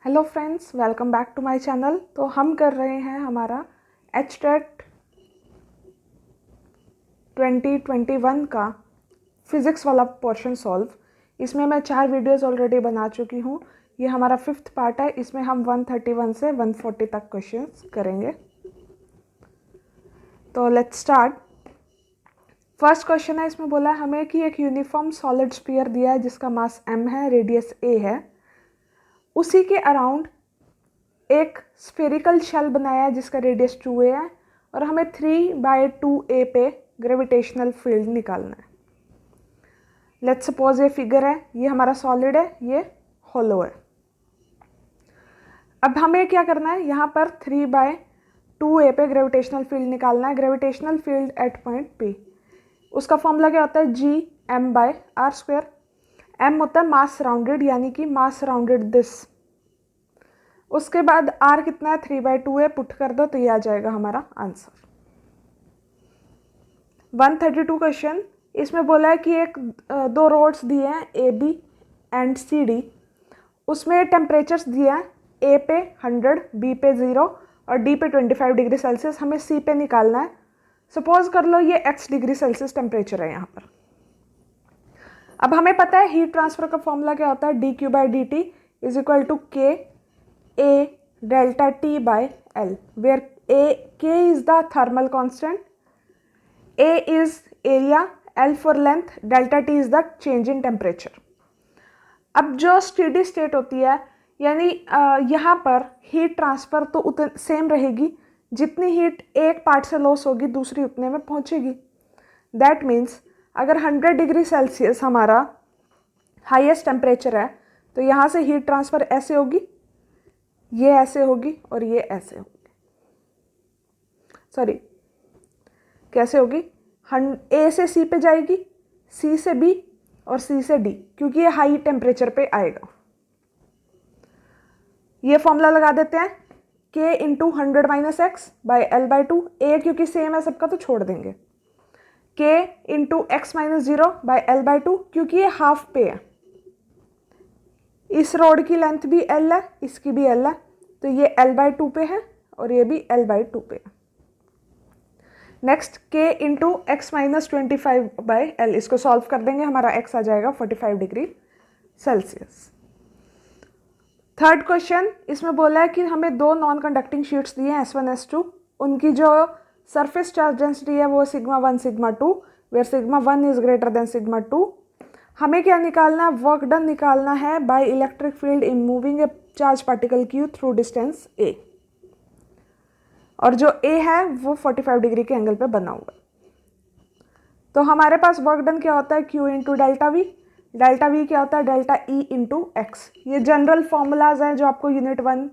Hello friends, welcome back to my channel. तो हम कर रहे हैं हमारा HTET 2021 का फिज़िक्स वाला पोर्शन सॉल्व। इसमें मैं 4 वीडियोस ऑलरेडी बना चुकी हूँ। ये हमारा 5th पार्ट है। इसमें हम 131 से 140 तक क्वेश्चंस करेंगे। तो लेट्स स्टार्ट। फर्स्ट क्वेश्चन है, इसमें बोला है हमें कि एक यूनिफॉर्म सॉलिड स्फीयर दिया है जिसका मास m है, रेडियस a है। उसी के अराउंड एक स्फेरिकल शेल बनाया है जिसका रेडियस 2a है और हमें 3/2a पे ग्रेविटेशनल फील्ड निकालना है। लेट्स सपोज ये फिगर है, ये हमारा सॉलिड है, ये होलो है। अब हमें क्या करना है, यहाँ पर 3/2a पे ग्रेविटेशनल फील्ड निकालना है। Gravitational field at point P, उसका फॉर्मूला क्या होता है, Gm/r²। m होता है मास सराउंडेड, यानी कि मास सराउंडेड दिस। उसके बाद r कितना है, 3/2a पुट कर दो तो ये आ जाएगा हमारा आंसर। 132 क्वेश्चन, इसमें बोला है कि दो रोड्स दिए हैं AB एंड CD। उसमें टेम्परेचर्स दिए हैं A पे 100, B पे 0 और D पे 25 डिग्री सेल्सियस। हमें C पे निकालना है। सपोज कर लो ये x डिग्री सेल्सियस टेम्परेचर है यहाँ पर। अब हमें पता है हीट ट्रांसफर का फॉर्मूला क्या होता है, dQ/dt is equal to K A delta T by L, where K is the thermal constant, A is area, L for length, delta T is the change in temperature। अब जो steady state होती है, यानी यहाँ पर heat transfer तो same रहेगी, जितनी हीट एक पार्ट से लॉस होगी दूसरी उतने में पहुँचेगी। दैट मीन्स अगर 100 डिग्री सेल्सियस हमारा हाईएस्ट टेम्परेचर है तो यहाँ से हीट ट्रांसफ़र ऐसे होगी, ये ऐसे होगी और ये ऐसे होगी। सॉरी, कैसे होगी, A से C पे जाएगी, C से B और C से D, क्योंकि ये हाई टेम्परेचर पे आएगा। ये फॉर्मूला लगा देते हैं, K into 100 - x by L/2। A क्योंकि सेम है सबका तो छोड़ देंगे। K into x - 0 by L/2, क्योंकि ये हाफ पे है। इस रोड की लेंथ भी L है, इसकी भी L है, तो ये L/2 पे है और ये भी L/2 पे है। Next K into x - 25 by L, इसको सॉल्व कर देंगे, हमारा x आ जाएगा 45 डिग्री सेल्सियस। थर्ड क्वेश्चन, इसमें बोला है कि हमें दो नॉन कंडक्टिंग शीट्स दिए हैं S1 S2। उनकी जो सरफेस चार्ज डेंसिटी है वो σ1 σ2, वेयर σ1 इज ग्रेटर देन σ2। हमें क्या निकालना है, वर्क डन निकालना है by electric field in moving A charge particle Q through distance A। और जो A है वो 45 डिग्री के एंगल पे बना हुआ है। तो हमारे पास वर्क डन क्या होता है, Q into delta V। Delta V क्या होता है, डेल्टा E इंटू एक्स। ये जनरल फॉर्मूलाज हैं जो आपको यूनिट 1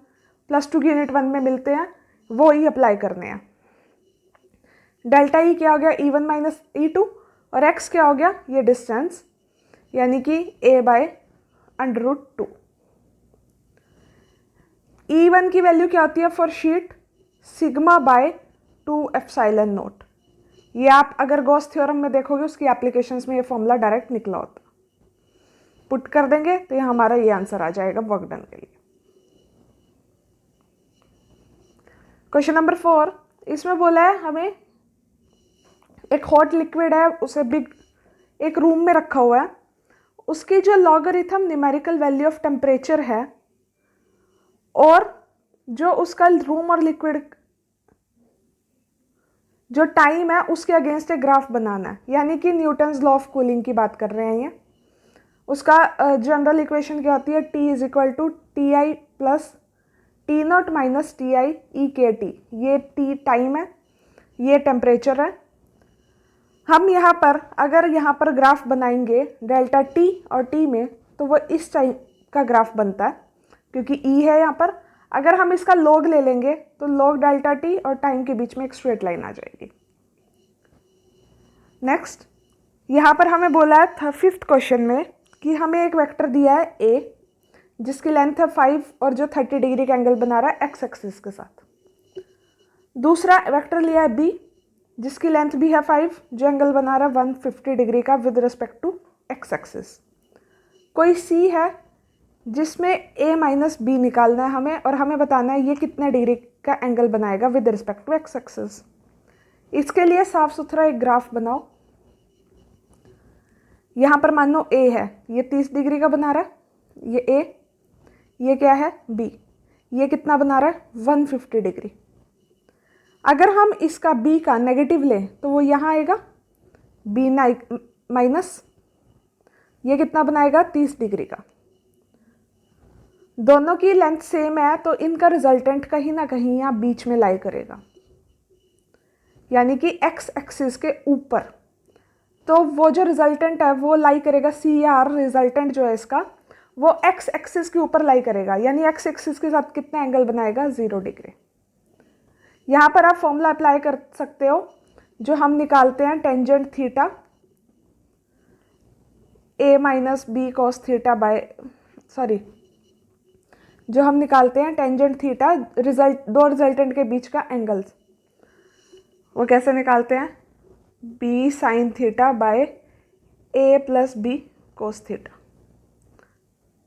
+2 की यूनिट 1 में मिलते हैं, वो ही अप्लाई करने हैं। डेल्टा E क्या हो गया, E1 - E2 और x क्या हो गया, ये डिस्टेंस, यानी कि a/√2। E1 की वैल्यू क्या होती है फॉर शीट, σ/2ε0। ये आप अगर गॉस थ्योरम में देखोगे उसकी एप्लीकेशंस में ये फॉर्मूला डायरेक्ट निकला होता। पुट कर देंगे तो ये हमारा ये आंसर आ जाएगा वर्क डन के लिए। क्वेश्चन नंबर 4, इसमें बोला है हमें एक हॉट लिक्विड है, उसे बिग एक रूम में रखा हुआ है। उसकी जो logarithm numerical value of temperature है और जो उसका रूम और लिक्विड जो टाइम है उसके अगेंस्ट एक ग्राफ बनाना है, यानी कि न्यूटन्स लॉ ऑफ कूलिंग की बात कर रहे हैं। ये उसका जनरल इक्वेशन क्या होती है, T is equal to TI plus T0 minus TI EKT। ये T टाइम है, ये टेम्परेचर है। हम यहाँ पर अगर यहाँ पर ग्राफ बनाएंगे डेल्टा T और T में, तो वो इस टाइप का ग्राफ बनता है, क्योंकि E है यहाँ पर। अगर हम इसका लॉग ले लेंगे तो लॉग डेल्टा T और टाइम के बीच में एक स्ट्रेट लाइन आ जाएगी। नेक्स्ट, यहाँ पर हमें बोला है 5th क्वेश्चन में कि हमें एक वेक्टर दिया है A जिसकी लेंथ है 5 और जो 30 डिग्री का एंगल बना रहा है x एक्सिस के साथ। दूसरा वेक्टर लिया है B जिसकी लेंथ भी है 5, जो एंगल बना रहा है 150 डिग्री का with respect to x axis. कोई C है जिसमें a माइनस बी निकालना है हमें, और हमें बताना है ये कितने डिग्री का एंगल बनाएगा with respect to x axis. इसके लिए साफ सुथरा एक ग्राफ बनाओ। यहाँ पर मान लो a है, ये 30 डिग्री का बना रहा है, ये a, ये क्या है b, ये कितना बना रहा है 150 डिग्री। अगर हम इसका b का नेगेटिव लें तो वो यहाँ आएगा b माइनस, ये कितना बनाएगा 30 डिग्री का। दोनों की लेंथ सेम है तो इनका रिजल्टेंट कहीं ना कहीं यहाँ बीच में लाई करेगा, यानी कि एक्स एक्सिस के ऊपर। तो वो जो रिजल्टेंट है वो लाई करेगा, सी आर रिजल्टेंट जो है इसका वो एक्स एक्सिस के ऊपर लाई करेगा, यानी एक्स एक्सिस के साथ कितना एंगल बनाएगा 0 डिग्री। यहाँ पर आप फॉर्मूला अप्लाई कर सकते हो जो हम निकालते हैं tangent theta a minus b cos theta by, sorry, जो हम निकालते हैं टेंजेंट थीटा दो रिजल्टेंट के बीच का एंगल्स, वो कैसे निकालते हैं b sine theta by a plus b cos theta,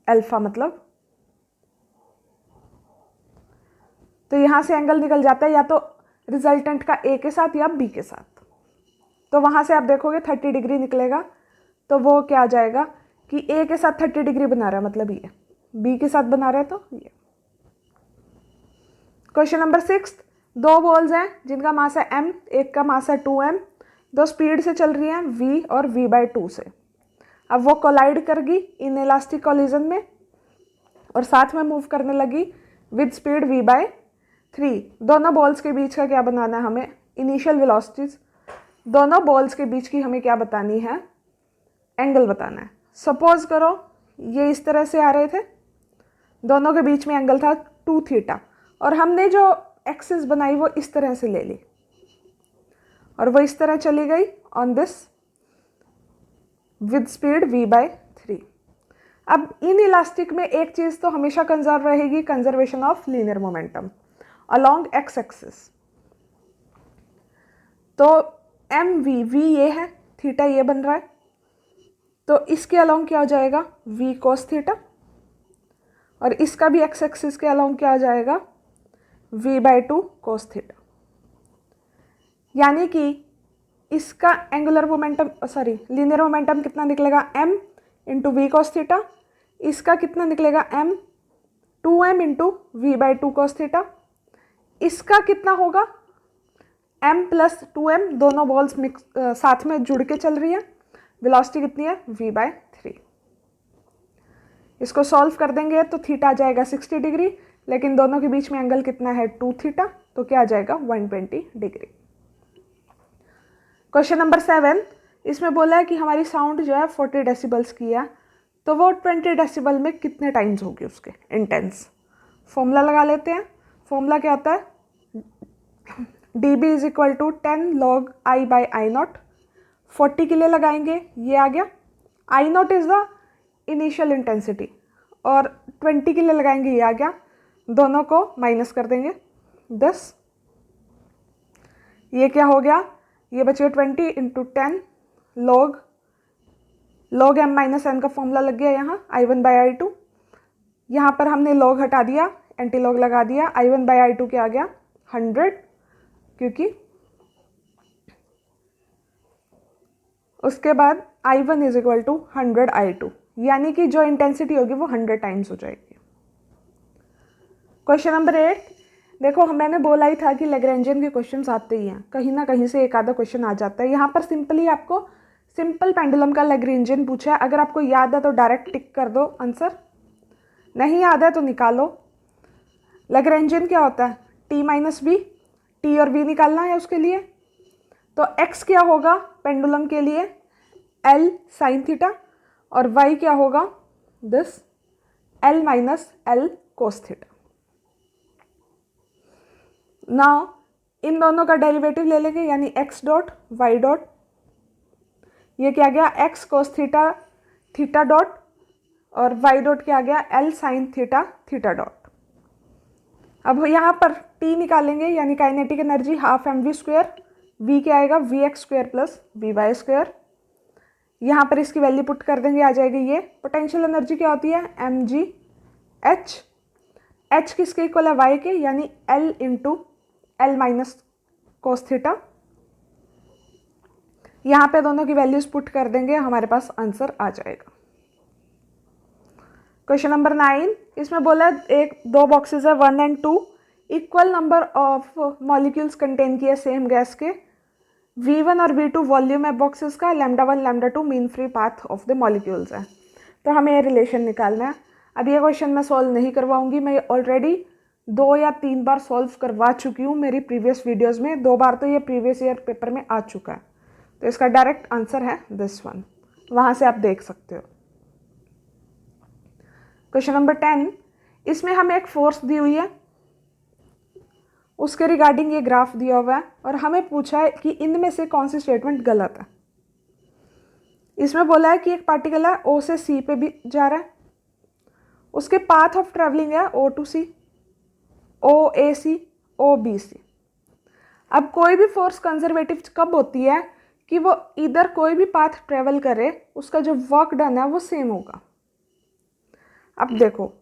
alpha मतलब। तो यहाँ से एंगल निकल जाता है या तो रिजल्टेंट का a के साथ या b के साथ। तो वहाँ से आप देखोगे 30 डिग्री निकलेगा, तो वो क्या आ जाएगा कि a के साथ 30 डिग्री बना रहा है, मतलब ये b के साथ बना रहा है, तो ये। क्वेश्चन नंबर 6, दो बॉल्स हैं जिनका मास है m, एक का मास है 2m, दो स्पीड से चल रही हैं v और v/2 से। अब वो कोलाइड करगी इन इलास्टिक कोलिजन में और साथ में मूव करने लगी विद स्पीड v/3। दोनों बॉल्स के बीच का क्या बनाना है हमें, इनिशियल वेलोसिटीज। दोनों बॉल्स के बीच की हमें क्या बतानी है, एंगल बताना है। सपोज करो ये इस तरह से आ रहे थे, दोनों के बीच में एंगल था 2 थीटा, और हमने जो एक्सिस बनाई वो इस तरह से ले ली और वो इस तरह चली गई on this with speed v/3। अब इन इलास्टिक में एक चीज तो हमेशा कंजर्व रहेगी, conservation of linear momentum along x axis. तो v ये है, थीटा ये बन रहा है, तो इसके अलोंग क्या हो जाएगा v cos थीटा, और इसका भी एक्स एक्सिस के अलोंग क्या हो जाएगा v/2 cos थीटा। यानी कि इसका angular momentum, sorry linear momentum कितना निकलेगा m into v cos theta, इसका कितना निकलेगा m 2m into v/2 cos theta, इसका कितना होगा m प्लस 2m, दोनों बॉल्स मिक्स साथ में जुड़ के चल रही है, वेलोसिटी कितनी है v/3। इसको सॉल्व कर देंगे तो थीटा आ जाएगा 60 डिग्री, लेकिन दोनों के बीच में एंगल कितना है 2 थीटा, तो क्या आ जाएगा 120 डिग्री। क्वेश्चन नंबर 7, इसमें बोला है कि हमारी साउंड जो है 40 डेसिबल्स की है, तो वो 20 डेसिबल में कितने टाइम्स होगी उसके इंटेंस। फॉर्मूला लगा लेते हैं। फॉर्मूला क्या होता है dB is equal to 10 log I/I0। 40 के लिए लगाएंगे, ये आ गया, I0 is the initial intensity, और 20 के लिए लगाएंगे, ये आ गया, दोनों को माइनस कर देंगे 10, ये क्या हो गया, ये बचे 20 into 10 log m minus n का फॉर्मूला लग गया यहाँ I1/I2। यहाँ पर हमने log हटा दिया, एंटी लॉग लगा दिया, I1/I2 क्या आ गया 100, क्योंकि उसके बाद I1 is equal to 100 I2, यानी कि जो इंटेंसिटी होगी वो 100 टाइम्स हो जाएगी। क्वेश्चन नंबर 8, देखो मैंने बोला ही था कि लैग्रेंजियन के क्वेश्चंस आते ही हैं, कहीं ना कहीं से एक आधा क्वेश्चन आ जाता है। यहाँ पर सिंपली आपको सिंपल पेंडुलम का लैग्रेंजियन पूछा है, अगर आपको याद है तो डायरेक्ट टिक कर दो आंसर, नहीं याद है तो निकालो। लैग्रेंजियन क्या होता है t माइनस वी, टी और v निकालना है उसके लिए, तो x क्या होगा पेंडुलम के लिए l साइन थीटा, और y क्या होगा this l minus l cos theta. Now in दोनों का डेरिवेटिव ले लेंगे, यानी x डॉट y डॉट, ये क्या गया x cos theta theta dot, और y डॉट क्या गया l sine theta theta dot. अब यहाँ पर t निकालेंगे, यानी kinetic energy half mv², v क्या आएगा vx² प्लस vy²। यहाँ पर इसकी वैल्यू पुट कर देंगे, आ जाएगी ये। पोटेंशियल एनर्जी क्या होती है mg एच किसके इक्वल है, वाई के, यानी L into L minus cos theta. यहाँ पे दोनों की वैल्यूज पुट कर देंगे, हमारे पास आंसर आ जाएगा। क्वेश्चन नंबर 9, इसमें बोला एक दो बॉक्सेस है 1 and 2, equal number of molecules contain किए सेम गैस के, V1 और V2 वॉल्यूम है बॉक्सेस का, λ1 λ2 mean free path of the molecules है। तो हमें ये रिलेशन निकालना है। अब ये क्वेश्चन मैं सॉल्व नहीं करवाऊंगी, मैं ऑलरेडी 2 या 3 बार सॉल्व करवा चुकी हूँ मेरी प्रीवियस वीडियोज़ में, 2 बार तो ये प्रीवियस ईयर पेपर में आ चुका है। तो इसका डायरेक्ट आंसर है दिस वन, वहाँ से आप देख सकते हो। क्वेश्चन नंबर 10, इसमें हमें एक फोर्स दी हुई है, उसके रिगार्डिंग ये ग्राफ दिया हुआ है और हमें पूछा है कि इनमें से कौन सी स्टेटमेंट गलत है। इसमें बोला है कि एक पार्टिकल है O से C पे भी जा रहा है, उसके पाथ ऑफ ट्रेवलिंग है O to C, OAC, OBC। अब कोई भी फोर्स कंजर्वेटिव कब होती है कि वो इधर कोई भी पाथ ट्रेवल करे, उसका जो वर्क डन है वो सेम होगा। अब देखो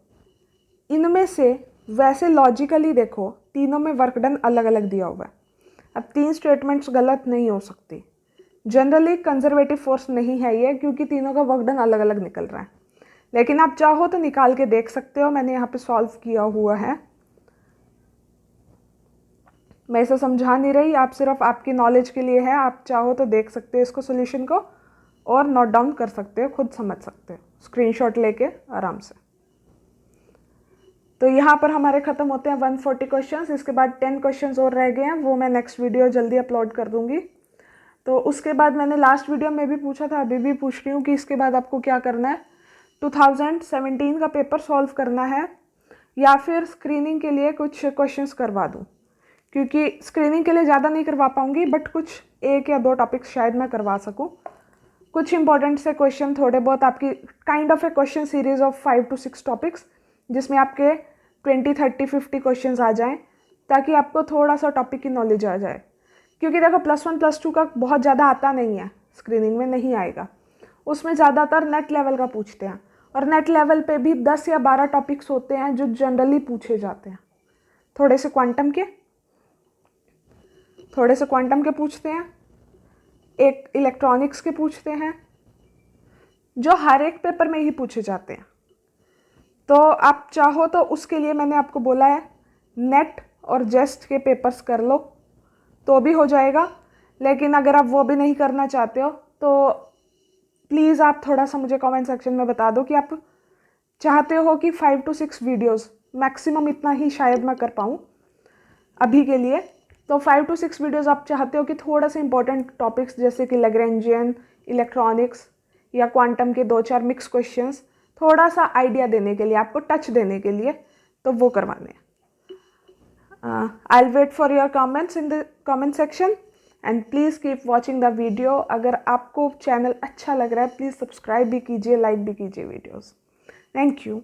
इनमें से वैसे लॉजिकली देखो तीनों में वर्क डन अलग अलग दिया हुआ है। अब 3 स्टेटमेंट्स गलत नहीं हो सकती। जनरली कंजर्वेटिव फोर्स नहीं है ये, क्योंकि तीनों का वर्क डन अलग अलग निकल रहा है। लेकिन आप चाहो तो निकाल के देख सकते हो, मैंने यहाँ पे सॉल्व किया हुआ है। मैं इसे समझा नहीं रही, आप सिर्फ आपकी नॉलेज के लिए है। आप चाहो तो देख सकते हो इसको सोल्यूशन को और नोट डाउन कर सकते हो, खुद समझ सकते हो स्क्रीनशॉट लेके आराम से। तो यहाँ पर हमारे ख़त्म होते हैं 140 क्वेश्चंस। इसके बाद 10 क्वेश्चंस और रह गए हैं, वो मैं नेक्स्ट वीडियो जल्दी अपलोड कर दूँगी। तो उसके बाद मैंने लास्ट वीडियो में भी पूछा था, अभी भी पूछ रही हूँ कि इसके बाद आपको क्या करना है। 2017 का पेपर सॉल्व करना है या फिर स्क्रीनिंग के लिए कुछ क्वेश्चंस करवा दूँ, क्योंकि स्क्रीनिंग के लिए ज़्यादा नहीं करवा पाऊँगी, बट कुछ 1 या 2 टॉपिक्स शायद मैं करवा सकूँ। कुछ इंपॉर्टेंट से क्वेश्चन थोड़े बहुत आपकी kind of A question series of 5 to 6 topics, जिसमें आपके 20, 30, 50 क्वेश्चंस आ जाएं, ताकि आपको थोड़ा सा टॉपिक की नॉलेज आ जाए। क्योंकि देखो +1 +2 का बहुत ज़्यादा आता नहीं है, स्क्रीनिंग में नहीं आएगा। उसमें ज़्यादातर नेट लेवल का पूछते हैं, और नेट लेवल पे भी 10 या 12 टॉपिक्स होते हैं जो जनरली पूछे जाते हैं। थोड़े से क्वांटम के पूछते हैं, एक इलेक्ट्रॉनिक्स के पूछते हैं, जो हर एक पेपर में ही पूछे जाते हैं। तो आप चाहो तो उसके लिए मैंने आपको बोला है नेट और जेस्ट के पेपर्स कर लो तो भी हो जाएगा। लेकिन अगर आप वो भी नहीं करना चाहते हो तो प्लीज़ आप थोड़ा सा मुझे कमेंट सेक्शन में बता दो कि आप चाहते हो कि 5 to 6 वीडियोस, मैक्सिमम इतना ही शायद मैं कर पाऊँ अभी के लिए। तो 5 to 6 वीडियोस आप चाहते हो कि थोड़ा सा इंपॉर्टेंट टॉपिक्स जैसे कि लैग्रेंजियन, इलेक्ट्रॉनिक्स या क्वांटम के 2-4 मिक्स क्वेश्चंस, थोड़ा सा आइडिया देने के लिए, आपको टच देने के लिए, तो वो करवाने हैं। I'll wait for your comments in the comment section and please keep watching the video। अगर आपको चैनल अच्छा लग रहा है प्लीज़ सब्सक्राइब भी कीजिए, लाइक भी कीजिए वीडियोस। Thank you.